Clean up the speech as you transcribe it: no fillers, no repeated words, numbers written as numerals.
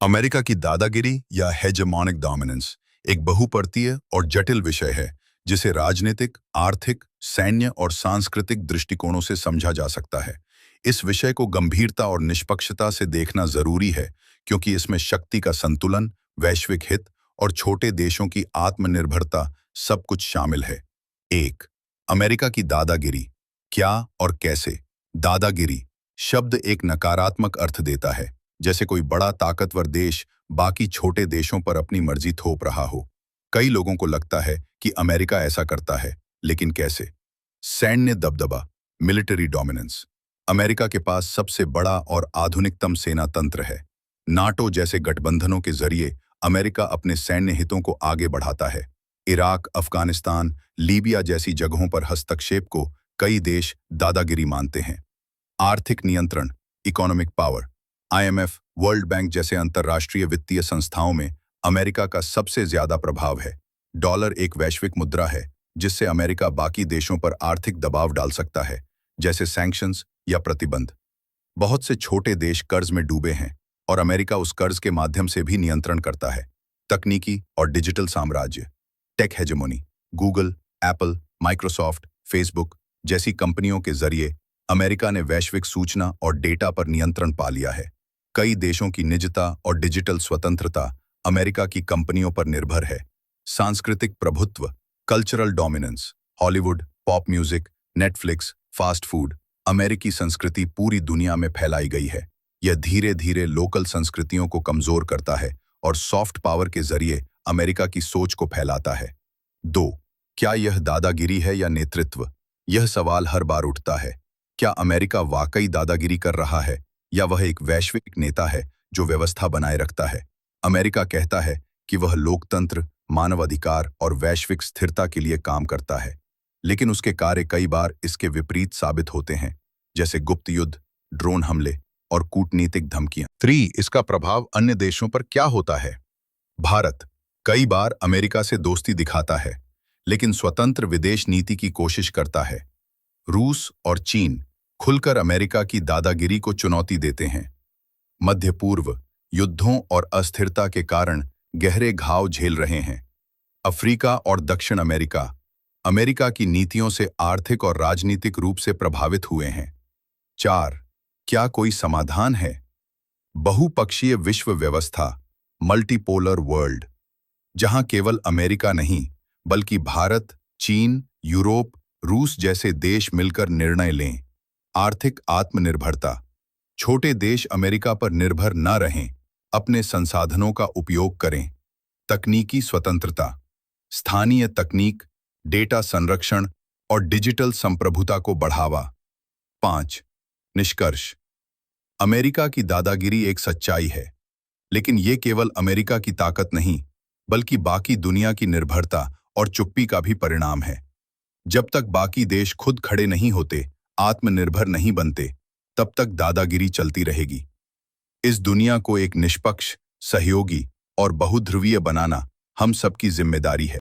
America की दादागिरी या हेजेमोनिक डोमिनेंस एक बहुपर्तीय और जटिल विषय है जिसे राजनीतिक, आर्थिक, सैन्य और सांस्कृतिक दृष्टिकोणों से समझा जा सकता है। इस विषय को गंभीरता और निष्पक्षता से देखना जरूरी है क्योंकि इसमें शक्ति का संतुलन, वैश्विक हित और छोटे देशों की आत्मनिर्भरता सब कुछ शामिल है। 1. अमेरिका की दादागिरी, क्या और कैसे? दादागिरी शब्द एक नकारात्मक अर्थ देता है, जैसे कोई बड़ा ताकतवर देश बाकी छोटे देशों पर अपनी मर्जी थोप रहा हो। कई लोगों को लगता है कि अमेरिका ऐसा करता है, लेकिन कैसे? सैन्य दबदबा, मिलिट्री डोमिनेंस। अमेरिका के पास सबसे बड़ा और आधुनिकतम सेना तंत्र है। नाटो जैसे गठबंधनों के जरिए अमेरिका अपने सैन्य हितों को आगे बढ़ाता है। इराक, अफगानिस्तान, लीबिया जैसी जगहों पर हस्तक्षेप को कई देश दादागिरी मानते हैं। आर्थिक नियंत्रण, economic power. IMF, world bank जैसे अंतर्राष्ट्रीय वित्तीय संस्थाओं में अमेरिका का सबसे ज्यादा प्रभाव है। डॉलर एक वैश्विक मुद्रा है जिससे अमेरिका बाकी देशों पर आर्थिक दबाव डाल सकता है, जैसे सैंक्शंस या प्रतिबंध। बहुत से छोटे देश कर्ज में डूबे हैं और अमेरिका उस कर्ज के माध्यम से भी नियंत्रण करता है। तकनीकी और डिजिटल साम्राज्य, tech hegemony. Google, Apple, Microsoft, Facebook जैसी कंपनियों के जरिए अमेरिका ने वैश्विक सूचना और डेटा पर नियंत्रण पा लिया है। कई देशों की निजता और डिजिटल स्वतंत्रता अमेरिका की कंपनियों पर निर्भर है। सांस्कृतिक प्रभुत्व, cultural dominance. Hollywood, pop music, Netflix, fast food. अमेरिकी संस्कृति पूरी दुनिया में फैलाई गई है। यह धीरे धीरे लोकल संस्कृतियों को कमजोर करता है और सॉफ्ट पावर के जरिए अमेरिका की सोच को फैलाता है। 2. क्या यह दादागिरी है या नेतृत्व? यह सवाल हर बार उठता है। क्या अमेरिका वाकई दादागिरी कर रहा है या वह एक वैश्विक नेता है जो व्यवस्था बनाए रखता है? अमेरिका कहता है कि वह लोकतंत्र, मानवाधिकार और वैश्विक स्थिरता के लिए काम करता है, लेकिन उसके कार्य कई बार इसके विपरीत साबित होते हैं, जैसे गुप्त युद्ध, ड्रोन हमले और कूटनीतिक धमकियां। 3. इसका प्रभाव अन्य देशों पर क्या होता है? भारत कई बार अमेरिका से दोस्ती दिखाता है, लेकिन स्वतंत्र विदेश नीति की कोशिश करता है। रूस और चीन खुलकर अमेरिका की दादागिरी को चुनौती देते हैं। मध्य पूर्व युद्धों और अस्थिरता के कारण गहरे घाव झेल रहे हैं। अफ्रीका और दक्षिण अमेरिका अमेरिका की नीतियों से आर्थिक और राजनीतिक रूप से प्रभावित हुए हैं। 4. क्या कोई समाधान है? बहुपक्षीय विश्व व्यवस्था, मल्टीपोलर वर्ल्ड, जहां केवल अमेरिका नहीं बल्कि भारत, चीन, यूरोप, रूस जैसे देश मिलकर निर्णय लें। आर्थिक आत्मनिर्भरता, छोटे देश अमेरिका पर निर्भर न रहें, अपने संसाधनों का उपयोग करें। तकनीकी स्वतंत्रता, स्थानीय तकनीक, डेटा संरक्षण और डिजिटल संप्रभुता को बढ़ावा। 5. निष्कर्ष, अमेरिका की दादागिरी एक सच्चाई है, लेकिन ये केवल अमेरिका की ताकत नहीं बल्कि बाकी दुनिया की निर्भरता और चुप्पी का भी परिणाम है। जब तक बाकी देश खुद खड़े नहीं होते, आत्मनिर्भर नहीं बनते, तब तक दादागिरी चलती रहेगी। इस दुनिया को एक निष्पक्ष, सहयोगी और बहुध्रुवीय बनाना हम सबकी जिम्मेदारी है।